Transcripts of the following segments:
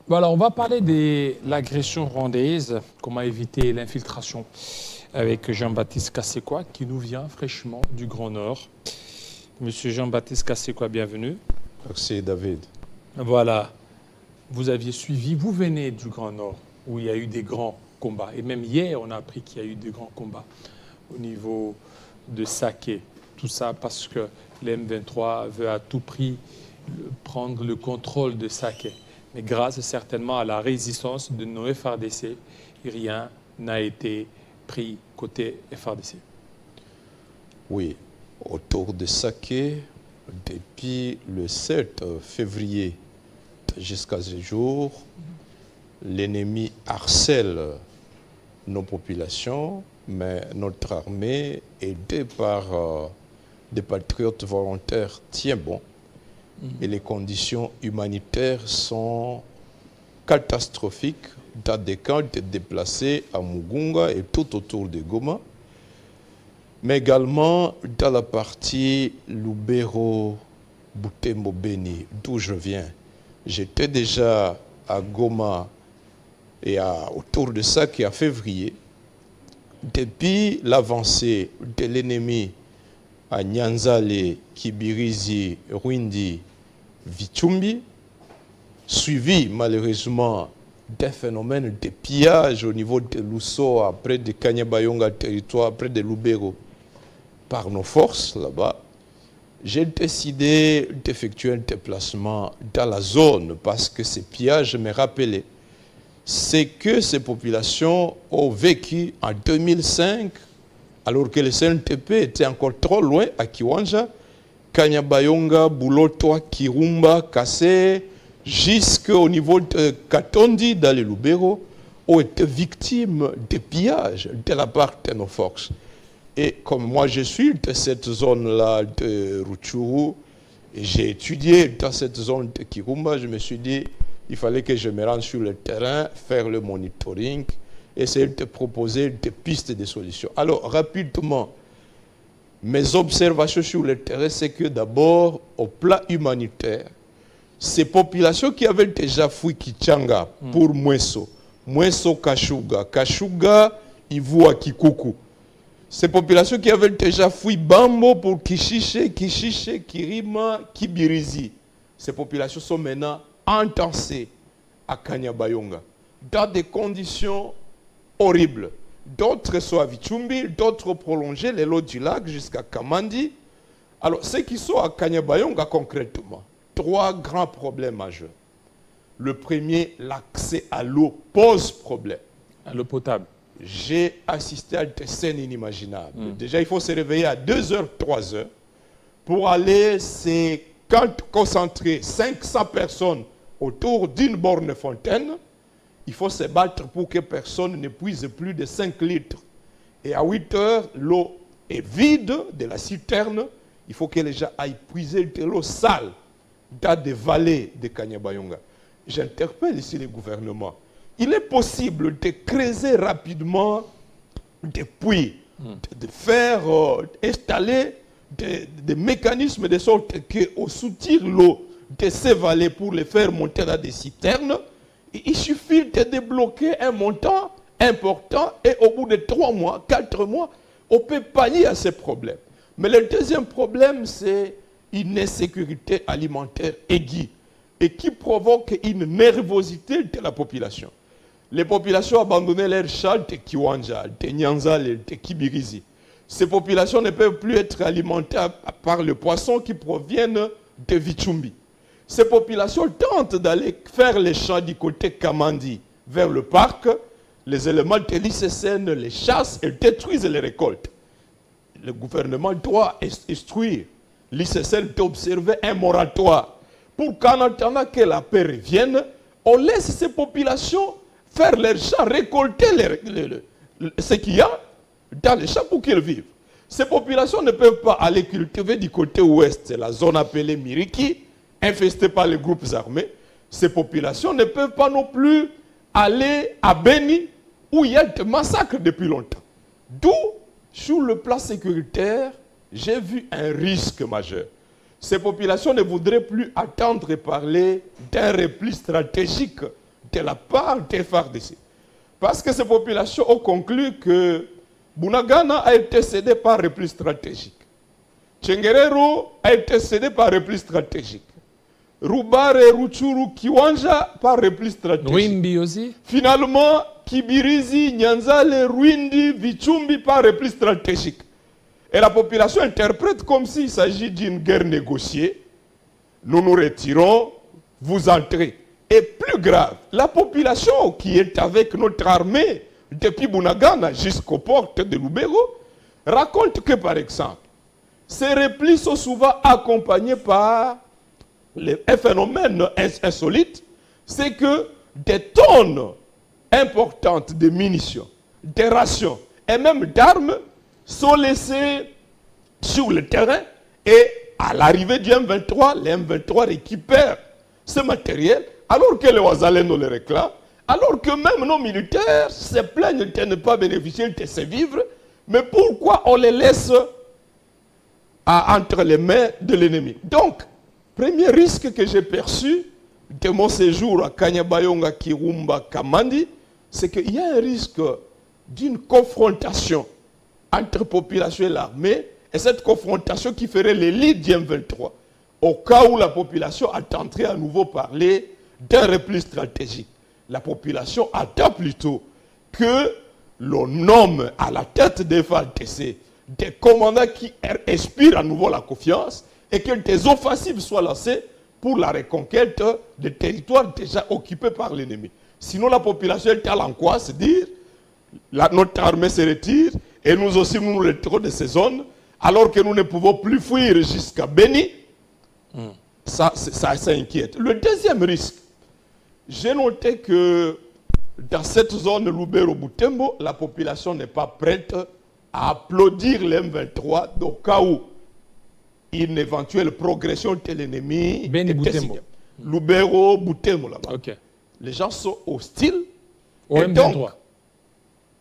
Voilà, on va parler de l'agression rwandaise, comment éviter l'infiltration, avec Jean-Baptiste Kassekwa, qui nous vient fraîchement du Grand Nord. Monsieur Jean-Baptiste Kassekwa, bienvenue. Merci David. Voilà, vous aviez suivi, vous venez du Grand Nord, où il y a eu des grands combats. Et même hier, on a appris qu'il y a eu des grands combats au niveau de Saké. Tout ça parce que l'M23 veut à tout prix prendre le contrôle de Saké. Mais grâce certainement à la résistance de nos FRDC, rien n'a été pris côté FRDC. Oui, autour de Saké, depuis le 7 février jusqu'à ce jour, l'ennemi harcèle nos populations, mais notre armée, aidée par des patriotes volontaires, tient bon. Et les conditions humanitaires sont catastrophiques dans des camps déplacés à Mugunga et tout autour de Goma, mais également dans la partie Lubero, Butembo, Beni, d'où je viens. J'étais déjà à Goma et autour de ça en février. Depuis l'avancée de l'ennemi à Nyanzale, Kibirizi, Rwindi, Vichumbi, suivi malheureusement d'un phénomène de pillage au niveau de Lusso, près de Kanyabayonga, territoire, près de Lubero, par nos forces là-bas, j'ai décidé d'effectuer un déplacement dans la zone parce que ces pillages me rappelaient ce que ces populations ont vécu en 2005, alors que le CNTP était encore trop loin à Kiwanja, Kanyabayonga, Bulotoa, Kirumba, Kassé, jusqu'au niveau de Katondi, dans le Lubero, ont été victimes de pillages de la part de nos forces. Et comme moi je suis de cette zone-là de Rutshuru, et j'ai étudié dans cette zone de Kirumba, je me suis dit il fallait que je me rende sur le terrain, faire le monitoring, essayer de proposer des pistes de solutions. Alors, rapidement, mes observations sur le terrain, c'est que d'abord, au plan humanitaire, ces populations qui avaient déjà fui Kichanga pour Mweso, Mweso Kashuga, Kashuga, Ivoua Kikuku, ces populations qui avaient déjà fui Bambo pour Kishiche, Kishiche, Kirima, Kibirizi, ces populations sont maintenant entassées à Kanyabayonga, dans des conditions horribles. D'autres sont à Vichumbi, d'autres prolongés les lots du lac jusqu'à Kamandi. Alors, ceux qui sont à Kanyabayonga concrètement, trois grands problèmes majeurs. Le premier, l'accès à l'eau pose problème. À l'eau potable. J'ai assisté à des scènes inimaginables. Déjà, il faut se réveiller à 2h, 3h pour aller se concentrer 500 personnes autour d'une borne fontaine. Il faut se battre pour que personne ne puise plus de 5 litres. Et à 8 heures, l'eau est vide de la citerne. Il faut que les gens aillent puiser de l'eau sale dans des vallées de Kanyabayonga. J'interpelle ici le gouvernement. Il est possible de creuser rapidement des puits, de faire installer des mécanismes de sorte qu'au soutient l'eau de ces vallées pour les faire monter dans des citernes. Il suffit de débloquer un montant important et au bout de 3 mois, 4 mois, on peut pallier à ces problèmes. Mais le deuxième problème, c'est une insécurité alimentaire aiguë et qui provoque une nervosité de la population. Les populations abandonnaient leurs champs de Kiwanja, de Nyanzale, de Kibirizi. Ces populations ne peuvent plus être alimentées par le poisson qui proviennent de Vichumbi. Ces populations tentent d'aller faire les champs du côté Kamandi, vers le parc. Les éléments de l'ICCN les chassent et détruisent les récoltes. Le gouvernement doit instruire l'ICCN d'observer un moratoire pour qu'en attendant que la paix revienne, on laisse ces populations faire leurs champs, récolter ce qu'il y a dans les champs pour qu'ils vivent. Ces populations ne peuvent pas aller cultiver du côté ouest, la zone appelée Miriki, infestée par les groupes armés. Ces populations ne peuvent pas non plus aller à Beni, où il y a des massacres depuis longtemps. D'où, sur le plan sécuritaire, j'ai vu un risque majeur. Ces populations ne voudraient plus attendre parler d'un repli stratégique de la part des FARDC. Parce que ces populations ont conclu que Bunagana a été cédé par repli stratégique. Tchengerero a été cédé par repli stratégique. Rubare, Ruchuru, Kiwanja par repli stratégique. Rwindi aussi. Finalement, Kibirizi, Nyanzale, Rwindi, Vichumbi par repli stratégique. Et la population interprète comme s'il s'agit d'une guerre négociée. Nous nous retirons, vous entrez. Et plus grave, la population qui est avec notre armée depuis Bunagana jusqu'aux portes de Lubero raconte que, par exemple, ces replis sont souvent accompagnés par un phénomène insolite, c'est que des tonnes importantes de munitions, des rations et même d'armes sont laissées sur le terrain et à l'arrivée du M23, les M23 récupèrent ce matériel alors que les Ouazalais nous le réclament, alors que même nos militaires se plaignent de ne pas bénéficier de ces vivres, mais pourquoi on les laisse entre les mains de l'ennemi? Donc, premier risque que j'ai perçu de mon séjour à Kanyabayonga, Kirumba, Kamandi, c'est qu'il y a un risque d'une confrontation entre population et l'armée, et cette confrontation qui ferait l'élite du M23, au cas où la population attendrait à nouveau parler d'un repli stratégique. La population attend plutôt que l'on nomme à la tête des FARDC des commandants qui inspirent à nouveau la confiance et que des offensives soient lancées pour la reconquête des territoires déjà occupés par l'ennemi. Sinon, la population est à l'angoisse, dire notre armée se retire et nous aussi nous retirons de ces zones alors que nous ne pouvons plus fuir jusqu'à Beni. Ça inquiète. Le deuxième risque, j'ai noté que dans cette zone Lubero-Butembo, la population n'est pas prête à applaudir les M23 au cas où une éventuelle progression de l'ennemi. Beni-Butembo. Lubero-Butembo là-bas. Okay. Les gens sont hostiles. Au M23.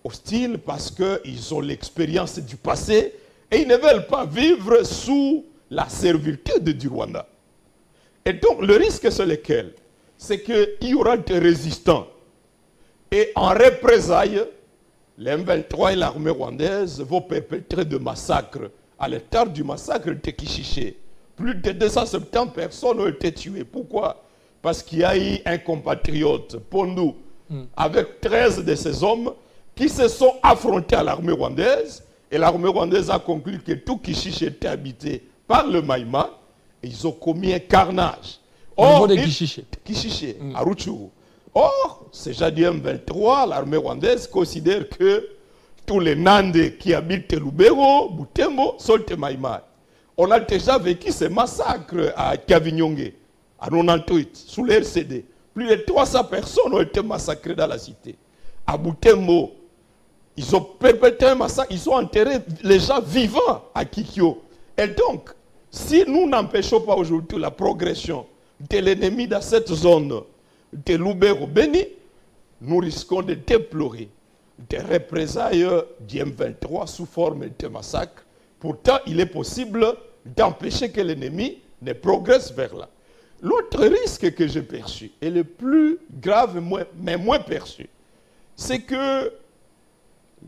Hostiles parce qu'ils ont l'expérience du passé et ils ne veulent pas vivre sous la servitude du Rwanda. Et donc le risque c'est lequel? C'est qu'il y aura des résistants. Et en représailles, les M23 et l'armée rwandaise vont perpétrer des massacres. À l'état du massacre de Kishiché, plus de 270 personnes ont été tuées. Pourquoi? Parce qu'il y a eu un compatriote, Pondou, avec 13 de ses hommes qui se sont affrontés à l'armée rwandaise. Et l'armée rwandaise a conclu que tout Kishiché était habité par le Maïma. Et ils ont commis un carnage. Or, Kishiché, à Rutshuru. Or, ces gens du M23, l'armée rwandaise considère que tous les Nandés qui habitent Lubero, Butembo, sont des Maïma. On a déjà vécu ces massacres à Kavinyonge, à 98, sous l'RCD. Plus de 300 personnes ont été massacrées dans la cité. À Butembo, ils ont perpétré un massacre, ils ont enterré les gens vivants à Kikyo. Et donc, si nous n'empêchons pas aujourd'hui la progression de l'ennemi dans cette zone de Lubero-Beni, nous risquons de déplorer des représailles du M23 sous forme de massacre. Pourtant, il est possible d'empêcher que l'ennemi ne progresse vers là. L'autre risque que j'ai perçu, et le plus grave mais moins perçu, c'est que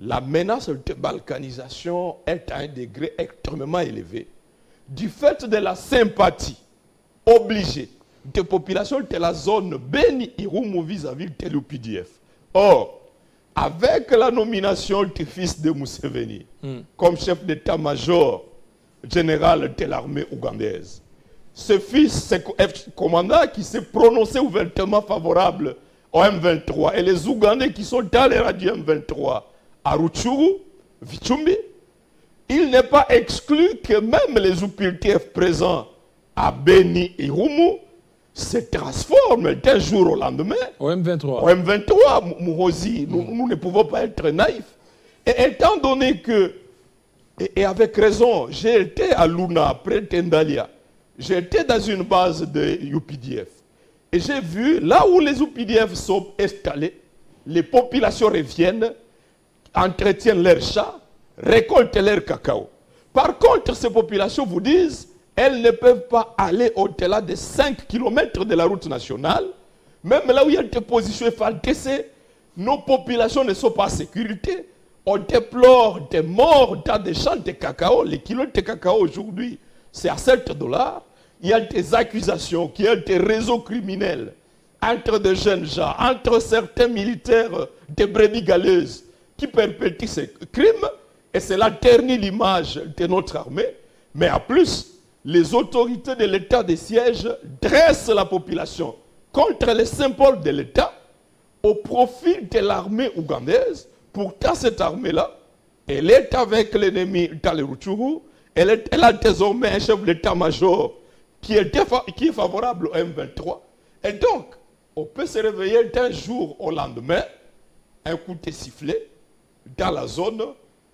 la menace de balkanisation est à un degré extrêmement élevé du fait de la sympathie obligée des populations de la zone Beni-Irumu vis-à-vis de l'UPDF. Or, avec la nomination du fils de Museveni comme chef d'état-major général de l'armée ougandaise, ce fils, ce commandant qui s'est prononcé ouvertement favorable au M23 et les Ougandais qui sont dans les radios M23 à Rutshuru, Vichumbi, il n'est pas exclu que même les UPDF présents à Beni et Irumu se transforment d'un jour au lendemain au M23. Au M23, Mouhozi, nous ne pouvons pas être naïfs. Et étant donné que, et avec raison, j'ai été à Luna, près de Tendalia, j'étais dans une base de UPDF. Et j'ai vu, là où les UPDF sont installés, les populations reviennent, entretiennent leurs chats, récoltent leur cacao. Par contre, ces populations vous disent, elles ne peuvent pas aller au-delà de 5 km de la route nationale Même là où il y a des positions FARDC, nos populations ne sont pas en sécurité. On déplore des morts dans des champs de cacao. Les kilos de cacao aujourd'hui, c'est à 7 $. Il y a des accusations qu'il y a des réseaux criminels entre des jeunes gens, entre certains militaires des brebis galeuses qui perpétuent ces crimes. Et cela ternit l'image de notre armée. Mais en plus, les autorités de l'état de siège dressent la population contre les symboles de l'État au profit de l'armée ougandaise. Pourtant, cette armée-là, elle est avec l'ennemi dans le Rutshuru. Elle a désormais un chef d'état-major qui est favorable au M23. Et donc, on peut se réveiller d'un jour au lendemain, un coup de sifflet, dans la zone,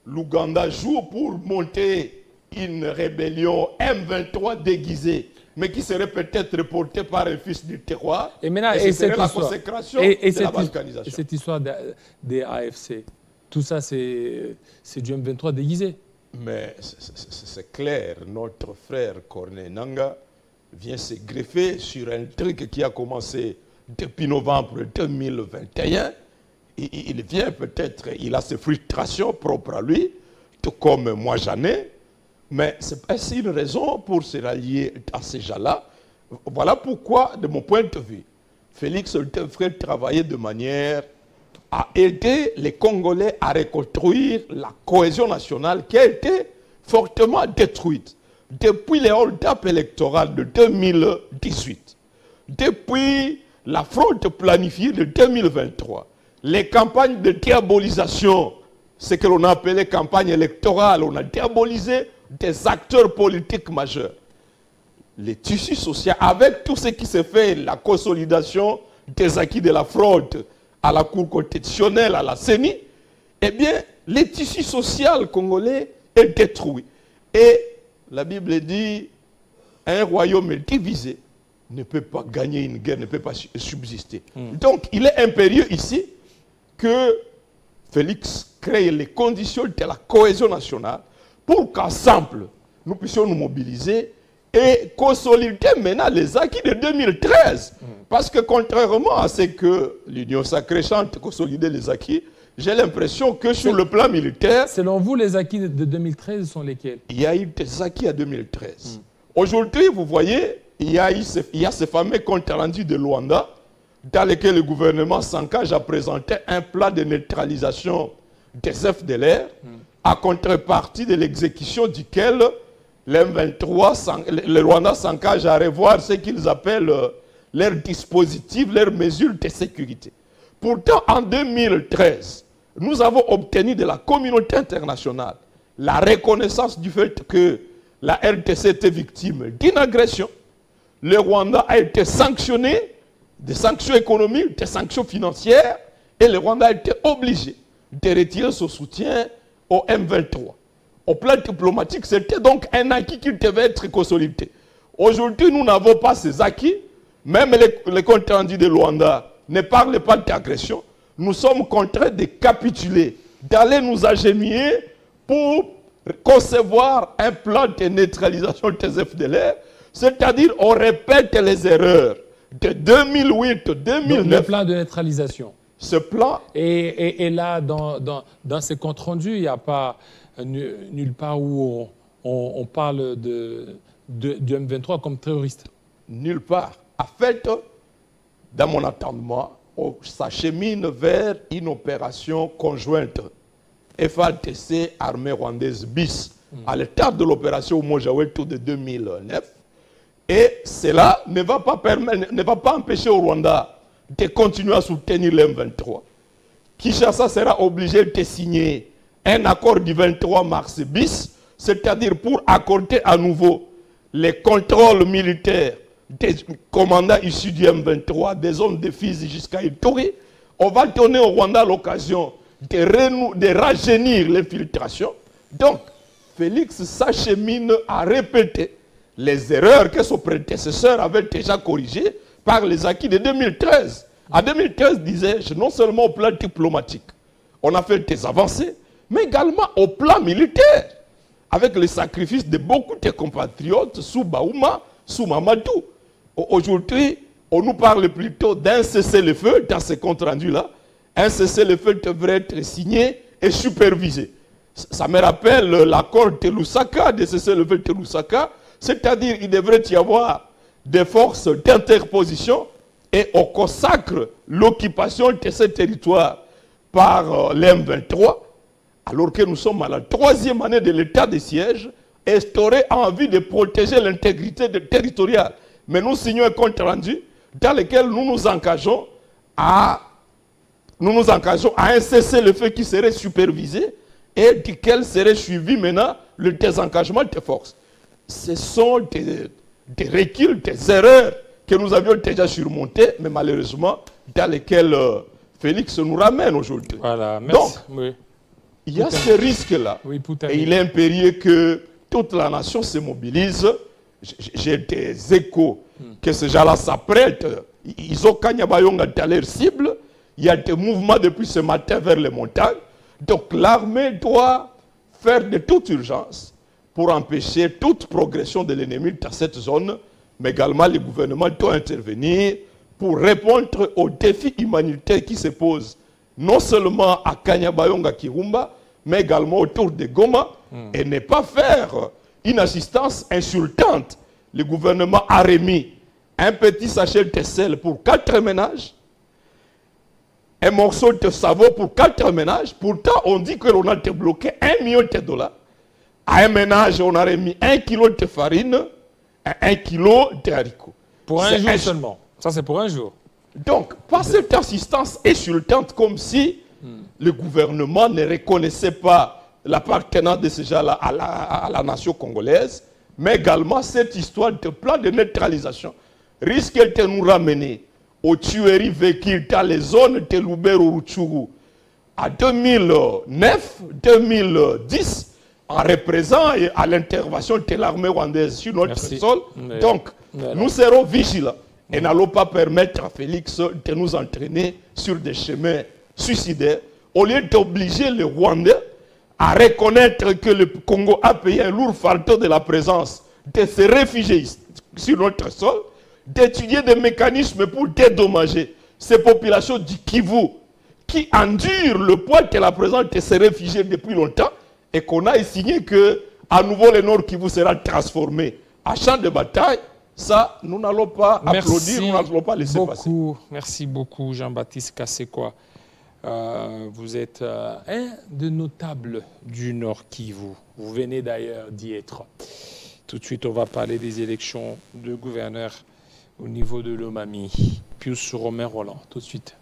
l'Ouganda joue pour monter une rébellion M23 déguisée, mais qui serait peut-être reportée par un fils du terroir. Et maintenant, et ce serait la consécration de la balkanisation. Et cette histoire des AFC, tout ça, c'est du M23 déguisé. Mais c'est clair, notre frère Corneille Nangaa vient se greffer sur un truc qui a commencé depuis novembre 2021. Il vient peut-être, il a ses frustrations propres à lui, tout comme moi j'en ai, mais c'est pas une raison pour se rallier à ces gens-là. Voilà pourquoi, de mon point de vue, Félix devrait travailler de manière à aider les Congolais à reconstruire la cohésion nationale qui a été fortement détruite depuis les hold-up électoraux de 2018, depuis la fraude planifiée de 2023, les campagnes de diabolisation, ce que l'on a appelé campagne électorale, on a diabolisé des acteurs politiques majeurs. Les tissus sociaux, avec tout ce qui s'est fait, la consolidation des acquis de la fraude à la Cour constitutionnelle, à la CENI, eh bien, les tissus sociaux congolais est détruit. Et la Bible dit, un royaume divisé ne peut pas gagner une guerre, ne peut pas subsister. Donc, il est impérieux ici que Félix crée les conditions de la cohésion nationale pour qu'ensemble, nous puissions nous mobiliser et consolider maintenant les acquis de 2013. Parce que contrairement à ce que l'Union sacrée chante, consolider les acquis, j'ai l'impression que sur le plan militaire... Selon vous, les acquis de 2013 sont lesquels? Il y a eu des acquis à 2013. Aujourd'hui, vous voyez, il y a ce fameux compte rendu de Luanda, dans lequel le gouvernement s'engage à présenter un plan de neutralisation des FDLR, à contrepartie de l'exécution duquel le Rwanda s'engage à revoir ce qu'ils appellent leurs dispositifs, leurs mesures de sécurité. Pourtant, en 2013, nous avons obtenu de la communauté internationale la reconnaissance du fait que la RDC était victime d'une agression. Le Rwanda a été sanctionné, des sanctions économiques, des sanctions financières, et le Rwanda a été obligé de retirer son soutien au M23. Au plan diplomatique, c'était donc un acquis qui devait être consolidé. Aujourd'hui, nous n'avons pas ces acquis. Même les comptes rendus de Luanda ne parlent pas d'agression. Nous sommes contraints de capituler, d'aller nous agenouiller pour concevoir un plan de neutralisation des FDLR. C'est-à-dire, on répète les erreurs de 2008, 2009. Le plan de neutralisation. Ce plan... Et là, dans ces comptes rendus, il n'y a pas nulle part où on parle du M23 comme terroriste. Nulle part. En fait, dans mon entendement, on s'achemine vers une opération conjointe FARDC, armée rwandaise bis, à l'état de l'opération Umoja-Wetu de 2009. Et cela ne va pas empêcher au Rwanda de continuer à soutenir le M23. Kinshasa sera obligé de signer un accord du 23 mars bis, c'est-à-dire pour accorder à nouveau les contrôles militaires des commandants issus du M23, des zones de Fizi jusqu'à Ituri. On va donner au Rwanda l'occasion de rajeunir l'infiltration. Donc, Félix s'achemine à répéter les erreurs que son prédécesseur avait déjà corrigées par les acquis de 2013. En 2013, disais-je, non seulement au plan diplomatique, on a fait des avancées, mais également au plan militaire, avec le sacrifice de beaucoup de compatriotes sous Baouma, sous Mamadou. Aujourd'hui, On nous parle plutôt d'un cessez-le-feu dans ces comptes rendus-là. Un cessez-le-feu devrait être signé et supervisé. Ça me rappelle l'accord de Lusaka, de cessez-le-feu de Lusaka, c'est-à-dire qu'il devrait y avoir des forces d'interposition et on consacre l'occupation de ces territoires par l'M23, alors que nous sommes à la 3e année de l'état de siège, instauré en envie de protéger l'intégrité territoriale. Mais nous signons un compte rendu dans lequel nous nous engageons à un cessez-le-feu qui serait supervisé et duquel serait suivi maintenant le désengagement des forces. Ce sont des reculs, des erreurs que nous avions déjà surmontées, mais malheureusement, dans lesquelles Félix nous ramène aujourd'hui. Voilà, merci. Donc, oui. il y a ce risque-là. Oui, et il est impérieux que toute la nation se mobilise. J'ai des échos que ces gens-là s'apprêtent. Ils ont Kanyabayonga dans leur cible. Il y a des mouvements depuis ce matin vers les montagnes. Donc l'armée doit faire de toute urgence pour empêcher toute progression de l'ennemi dans cette zone. Mais également, le gouvernement doit intervenir pour répondre aux défis humanitaires qui se posent, non seulement à Kanyabayonga Kirumba, mais également autour de Goma, et ne pas faire une assistance insultante. Le gouvernement a remis un petit sachet de sel pour 4 ménages, un morceau de savon pour 4 ménages. Pourtant, on dit que l'on a débloqué $1 million. À un ménage, on a remis 1 kilo de farine et 1 kilo de haricots. Pour un jour seulement. Ça, c'est pour un jour. Donc, pas cette assistance insultante comme si le gouvernement ne reconnaissait pas l'appartenance de ces gens-là à la nation congolaise, mais également cette histoire de plan de neutralisation risque de nous ramener aux tueries vécues dans les zones de Lubero-Rutshuru à 2009-2010, en représentant à l'intervention de l'armée rwandaise sur notre sol. Donc, nous serons vigilants et n'allons pas permettre à Félix de nous entraîner sur des chemins suicidaires, au lieu d'obliger les Rwandais à reconnaître que le Congo a payé un lourd fardeau de la présence de ces réfugiés sur notre sol, d'étudier des mécanismes pour dédommager ces populations du Kivu qui endurent le poids de la présence de ces réfugiés depuis longtemps, et qu'on a signé que à nouveau le Nord Kivu sera transformé en champ de bataille. Ça, nous n'allons pas applaudir, nous n'allons pas laisser passer. Merci beaucoup, Jean-Baptiste Kasekwa. Vous êtes un des notables du Nord Kivu. Vous venez d'ailleurs d'y être. Tout de suite, on va parler des élections de gouverneur au niveau de l'Omami. Pius Romain Roland, tout de suite.